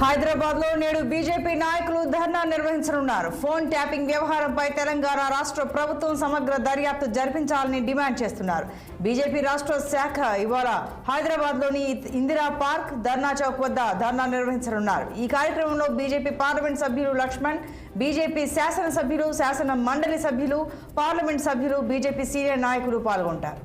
హైదరాబాద్ లో నేడు బీజేపీ నాయకులు ధర్నా నిర్వహించనున్నారు. ఫోన్ ట్యాపింగ్ వ్యవహారంపై తెలంగాణ రాష్ట్ర ప్రభుత్వం సమగ్ర దర్యాప్తు జరిపించాలని డిమాండ్ చేస్తున్నారు. బీజేపీ రాష్ట్ర శాఖ ఇవాళ హైదరాబాద్ లోని ఇందిరా పార్క్, ధర్నా చౌక్ వద్ద ధర్నా నిర్వహించనున్నారు. ఈ కార్యక్రమంలో బీజేపీ పార్లమెంట్ సభ్యులు లక్ష్మణ్, బీజేపీ శాసనసభ్యులు, శాసన మండలి సభ్యులు, పార్లమెంట్ సభ్యులు, బీజేపీ సీనియర్ నాయకులు పాల్గొంటారు.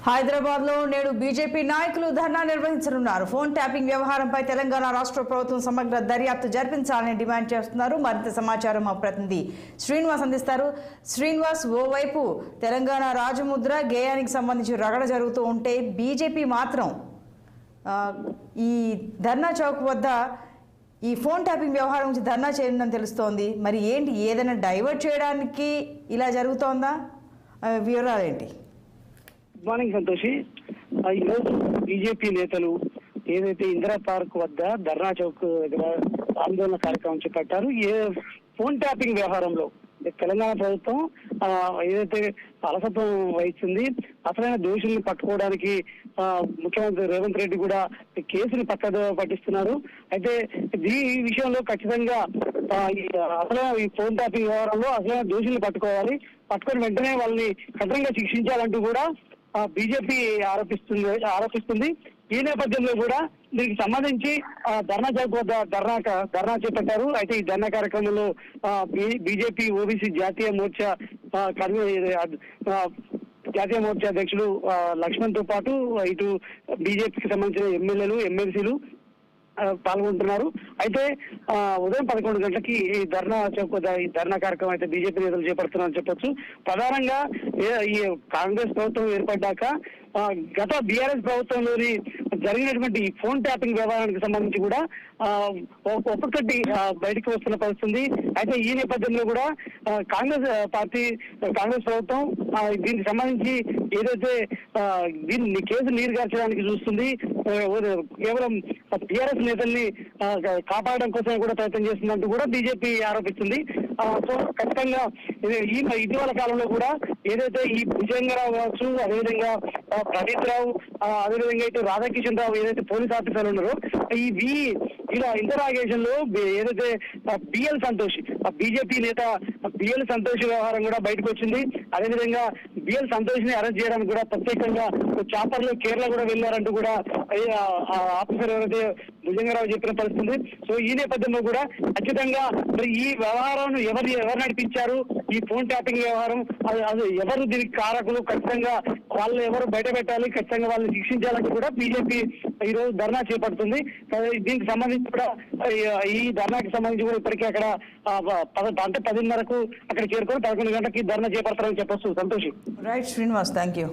హైదరాబాద్ లో నేడు బీజేపీ నాయకులు ధర్నా నిర్వహించనున్నారు. ఫోన్ ట్యాపింగ్ వ్యవహారంపై తెలంగాణ రాష్ట్ర ప్రభుత్వం సమగ్ర దర్యాప్తు జరిపించాలని డిమాండ్ చేస్తున్నారు. మరింత సమాచారం మా ప్రతినిధి శ్రీనివాస్ అందిస్తారు. శ్రీనివాస్, ఓవైపు తెలంగాణ రాజముద్ర గేయానికి సంబంధించి రగడ జరుగుతూ ఉంటే బీజేపీ మాత్రం ఈ ధర్నా చౌక్ వద్ద ఈ ఫోన్ ట్యాపింగ్ వ్యవహారం నుంచి ధర్నా చేయనుందని తెలుస్తోంది. మరి ఏంటి, ఏదైనా డైవర్ట్ చేయడానికి ఇలా జరుగుతోందా? వివరాలు ఏంటి? Good morning Santoshi. ఈరోజు బీజేపీ నేతలు ఏదైతే ఇందిరా పార్క్ వద్ద ధర్నా చౌక్ దగ్గర ఆందోళన కార్యక్రమం చేపట్టారు. ఫోన్ ట్యాపింగ్ వ్యవహారంలో తెలంగాణ ప్రభుత్వం ఏదైతే అలసత్వం వహిస్తుంది, అసలైన దోషుల్ని పట్టుకోవడానికి ముఖ్యమంత్రి రేవంత్ రెడ్డి కూడా కేసుని పక్కదో పట్టిస్తున్నారు. అయితే ఈ విషయంలో ఖచ్చితంగా అసలు ఈ ఫోన్ ట్యాపింగ్ వ్యవహారంలో అసలైన దోషుల్ని పట్టుకొని వెంటనే వాళ్ళని కఠినంగా శిక్షించాలంటూ కూడా బీజేపీ ఆరోపిస్తుంది. ఈ నేపథ్యంలో కూడా దీనికి సంబంధించి ధర్నా చౌక్ వద్ద ధర్నా చేపట్టారు. అయితే ఈ ధర్నా కార్యక్రమంలో బీజేపీ ఓబీసీ జాతీయ మోర్చా అధ్యక్షులు లక్ష్మణ్ తో పాటు ఇటు బీజేపీకి సంబంధించిన ఎమ్మెల్యేలు, ఎమ్మెల్సీలు పాల్గొంటున్నారు. అయితే ఉదయం 11 గంటలకి ఈ ధర్నా చౌక్ ఈ ధర్నా కార్యక్రమం అయితే బీజేపీ నేతలు చేపడుతున్నారని చెప్పొచ్చు. ప్రధానంగా ఈ కాంగ్రెస్ ప్రభుత్వం ఏర్పడ్డాక గత బీఆర్ఎస్ ప్రభుత్వంలోని జరిగినటువంటి ఈ ఫోన్ ట్యాపింగ్ వ్యవహారానికి సంబంధించి కూడా ఒక్కొక్కటి బయటకు వస్తున్న పరిస్థితుంది. అయితే ఈ నేపథ్యంలో కూడా కాంగ్రెస్ ప్రభుత్వం దీనికి సంబంధించి ఏదైతే దీన్ని కేసు నీరుగార్చడానికి చూస్తుంది, కేవలం టీఆర్ఎస్ నేతల్ని కాపాడడం కోసం కూడా ప్రయత్నం చేస్తుందంటూ కూడా బీజేపీ ఆరోపిస్తుంది. సో ఖచ్చితంగా ఇటీవల కాలంలో కూడా ఏదైతే ఈ భుజంగరావు కావచ్చు, అదేవిధంగా ప్రదీప్ రావు, అదేవిధంగా ఇటు రాధాకిషన్ రావు ఏదైతే పోలీస్ ఆఫీసర్లు ఉన్నారో ఇలా ఇంటరాగేషన్ లో ఏదైతే బిఎల్ సంతోష్, బీజేపీ నేత బిఎల్ సంతోష్ వ్యవహారం కూడా బయటకు వచ్చింది. అదేవిధంగా బిఎల్ సంతోష్ ని అరెస్ట్ చేయడానికి కూడా ప్రత్యేకంగా చాపర్ లో కేరళ కూడా వెళ్లారంటూ కూడా ఆఫీసర్ ఎవరైతే భుజంగరావు చెప్పిన పరిస్థితి. సో ఈ నేపథ్యంలో కూడా ఖచ్చితంగా మరి ఈ వ్యవహారాన్ని ఎవరు నడిపించారు, ఈ ఫోన్ ట్యాపింగ్ వ్యవహారం అది ఎవరు దీనికి కారకులు, ఖచ్చితంగా వాళ్ళు ఎవరు బయట పెట్టాలి, ఖచ్చితంగా వాళ్ళని శిక్షించాలని కూడా బీజేపీ ఈ రోజు ధర్నా చేపడుతుంది. దీనికి సంబంధించి కూడా ఈ ధర్నాకి సంబంధించి కూడా ఇప్పటికీ అక్కడ అంటే 10:30కు అక్కడ చేరుకొని 11 గంటలకి ధర్నా చేపడతారని చెప్పొచ్చు. Santoshi. Right Srinivas, thank you.